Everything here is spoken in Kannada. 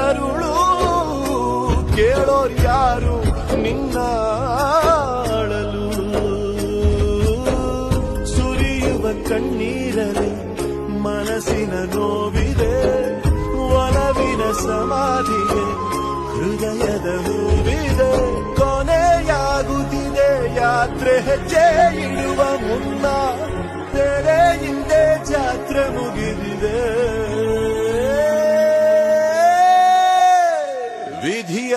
ಕರುಳು ಕೇಳೋರ್ಯಾರು ನಿನ್ನ ಅಳಲು ಸುರಿಯುವ ಕಣ್ಣೀರಲಿ ಮನಸ್ಸಿನ ನೋವಿದೆ ಒಲವಿನ ಸಮಾಧಿಗೆ ಹೃದಯದ ಹೂವಿದೆ ಕೊನೆಯಾಗುತ್ತಿದೆ ಯಾತ್ರೆ ಹೆಜ್ಜೆ ಇಡುವ ಮುನ್ನ ತೆರೆ ಹಿಂದೆ ಜಾತ್ರೆ ಮುಗಿದಿದೆ ವಿಧಿಯ